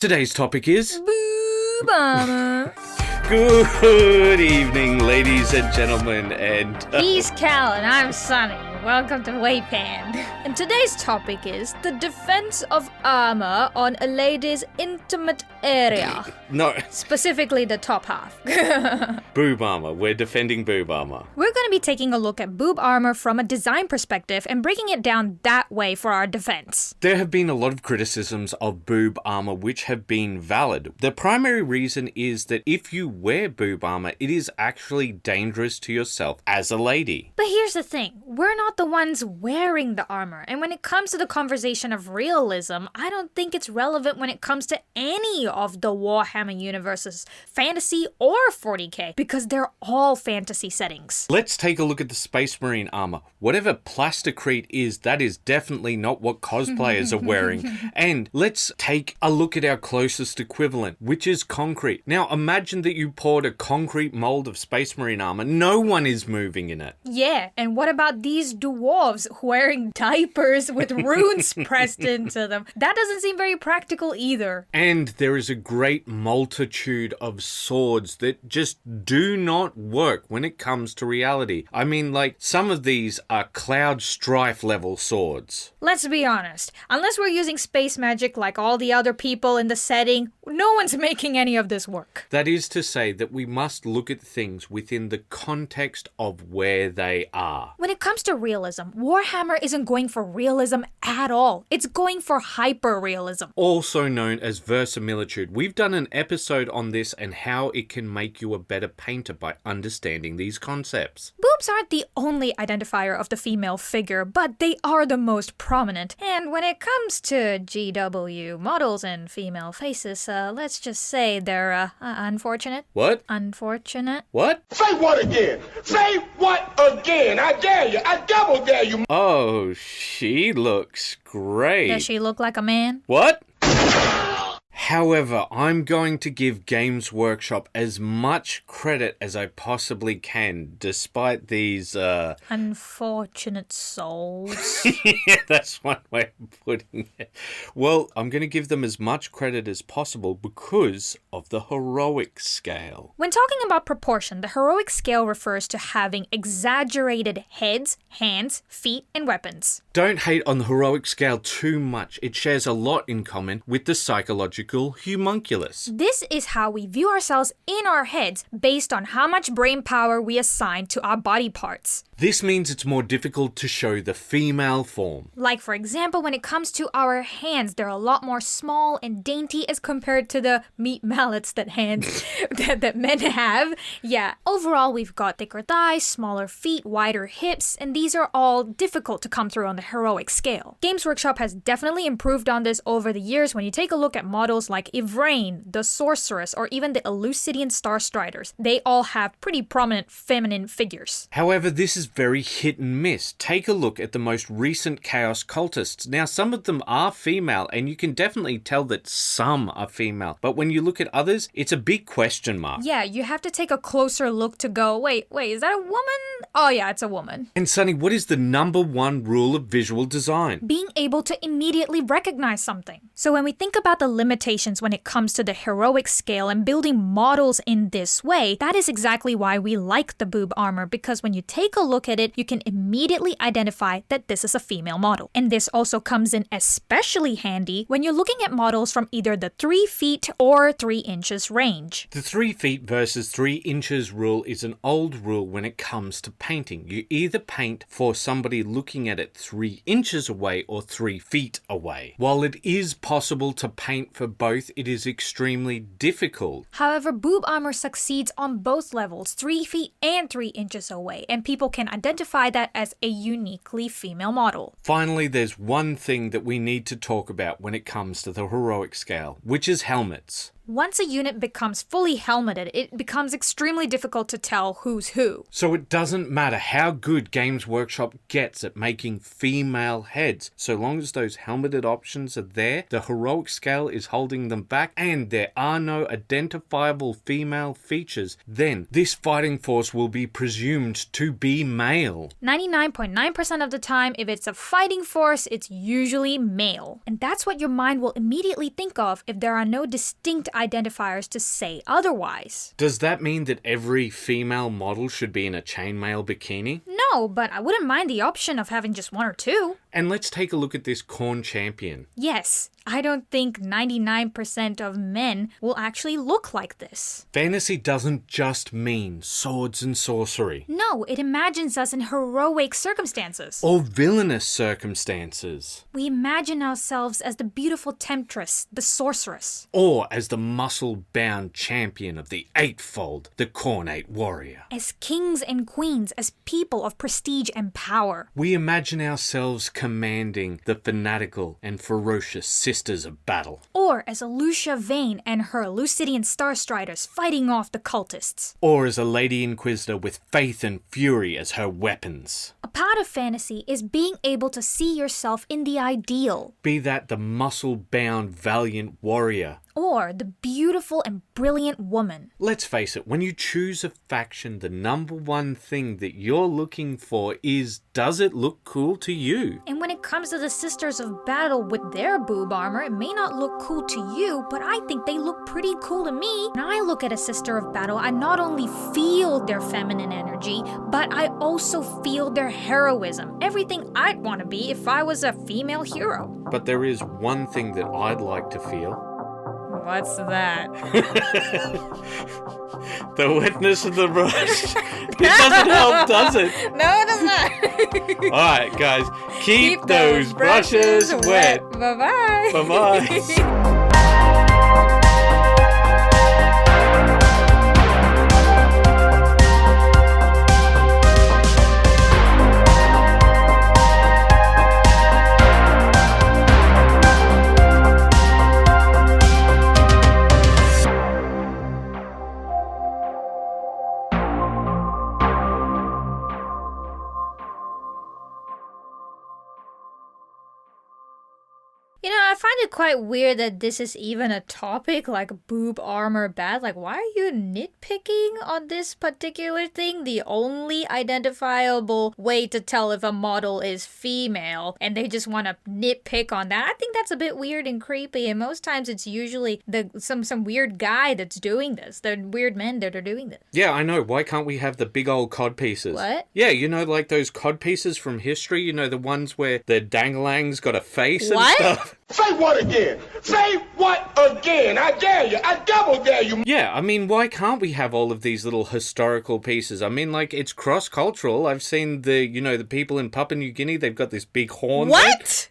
Today's topic is Boob armour. Good evening, ladies and gentlemen, and He's Cal and I'm Sunny. Welcome to Waypand. And today's topic is the defense of armor on a lady's intimate area. no, Specifically the top half. boob armor. We're defending boob armor. We're going to be taking a look at boob armor from a design perspective and breaking it down that way for our defense. There have been a lot of criticisms of boob armor which have been valid. The primary reason is that if you wear boob armor, it is actually dangerous to yourself as a lady. But here's the thing, we're not the ones wearing the armor, and when it comes to the conversation of realism, I don't think it's relevant when it comes to any of the Warhammer universe's fantasy or 40k, because they're all fantasy settings. Let's take a look at the Space Marine armor. Whatever plasticrete is, that is definitely not what cosplayers are wearing. And let's take a look at our closest equivalent, which is concrete. Now imagine that you poured a concrete mold of Space Marine armor. No one is moving in it. Yeah, and what about these dwarves wearing diapers with runes pressed into them? That doesn't seem very practical either. And there is a great multitude of swords that just do not work when it comes to reality. I mean, like, some of these are Cloud Strife level swords. Let's be honest, unless we're using space magic like all the other people in the setting, no one's making any of this work. That is to say that we must look at things within the context of where they are. When it comes to realism, Warhammer isn't going for realism at all. It's going for hyper-realism. Also known as verisimilitude. We've done an episode on this and how it can make you a better painter by understanding these concepts. Boobs aren't the only identifier of the female figure, but they are the most prominent. And when it comes to GW models and female faces, let's just say they're unfortunate. What? Unfortunate. What? Say what again? Say what again? I dare you. I double dare you. Oh, she looks great. Does she look like a man? What? However, I'm going to give Games Workshop as much credit as I possibly can, despite these, Unfortunate souls. Yeah, that's one way of putting it. Well, I'm going to give them as much credit as possible because of the heroic scale. When talking about proportion, the heroic scale refers to having exaggerated heads, hands, feet, and weapons. Don't hate on the heroic scale too much. It shares a lot in common with the psychological homunculus. This is how we view ourselves in our heads based on how much brain power we assign to our body parts. This means it's more difficult to show the female form. Like, for example, when it comes to our hands, they're a lot more small and dainty as compared to the meat mallets that that men have. Yeah, overall, we've got thicker thighs, smaller feet, wider hips, and these are all difficult to come through on the heroic scale. Games Workshop has definitely improved on this over the years. When you take a look at models like Ivrain, the Sorceress, or even the Elucidian Star Striders, they all have pretty prominent feminine figures. However, this is very hit and miss. Take a look at the most recent Chaos Cultists. Now, some of them are female, and you can definitely tell that some are female. But when you look at others, it's a big question mark. Yeah, you have to take a closer look to go, wait, is that a woman? Oh yeah, it's a woman. And Sunny, what is the number one rule of visual design? Being able to immediately recognize something. So when we think about the limitations when it comes to the heroic scale and building models in this way, that is exactly why we like the boob armor, because when you take a look at it, you can immediately identify that this is a female model. And this also comes in especially handy when you're looking at models from either the 3 feet or 3 inches range. The 3 feet versus 3 inches rule is an old rule when it comes to painting. You either paint for somebody looking at it 3 inches away or 3 feet away. While it is possible to paint for both, it is extremely difficult. However, boob armor succeeds on both levels, 3 feet and 3 inches away, and people can identify that as a uniquely female model. Finally, there's one thing that we need to talk about when it comes to the heroic scale, which is helmets. Once a unit becomes fully helmeted, it becomes extremely difficult to tell who's who. So it doesn't matter how good Games Workshop gets at making female heads. So long as those helmeted options are there, the heroic scale is holding them back, and there are no identifiable female features, then this fighting force will be presumed to be male. 99.9% of the time, if it's a fighting force, it's usually male. And that's what your mind will immediately think of if there are no distinct identifiers to say otherwise. Does that mean that every female model should be in a chainmail bikini? No, but I wouldn't mind the option of having just one or two. And let's take a look at this Corn Champion. Yes, I don't think 99% of men will actually look like this. Fantasy doesn't just mean swords and sorcery. No, it imagines us in heroic circumstances. Or villainous circumstances. We imagine ourselves as the beautiful temptress, the sorceress. Or as the muscle-bound champion of the Eightfold, the Cornate warrior. As kings and queens, as people of prestige and power. We imagine ourselves commanding the fanatical and ferocious Sisters of Battle. Or as Lucia Vane and her Lucidian Starstriders fighting off the cultists. Or as a Lady Inquisitor with faith and fury as her weapons. A part of fantasy is being able to see yourself in the ideal. Be that the muscle-bound valiant warrior. Or the beautiful and brilliant woman. Let's face it, when you choose a faction, the number one thing that you're looking for is, does it look cool to you? And when it comes to the Sisters of Battle with their boob armor, it may not look cool to you, but I think they look pretty cool to me. When I look at a Sister of Battle, I not only feel their feminine energy, but I also feel their heroism. Everything I'd want to be if I was a female hero. But there is one thing that I'd like to feel. What's that? The wetness of the brush. It doesn't help, does it? No, it does not. Alright, guys, keep those brushes wet. Bye-bye. Bye-bye. You know, I find it quite weird that this is even a topic, like boob armor bad. Like, why are you nitpicking on this particular thing? The only identifiable way to tell if a model is female, and they just want to nitpick on that. I think that's a bit weird and creepy, and most times it's usually some weird guy that's doing this. The weird men that are doing this. Yeah, I know. Why can't we have the big old cod pieces? What? Yeah, you know, like those cod pieces from history? You know, the ones where the danglang's got a face and stuff? Say what again? Say what again? I dare you. I double dare you. Yeah, I mean, why can't we have all of these little historical pieces? I mean, like, it's cross-cultural. I've seen the people in Papua New Guinea, they've got this big horn. What?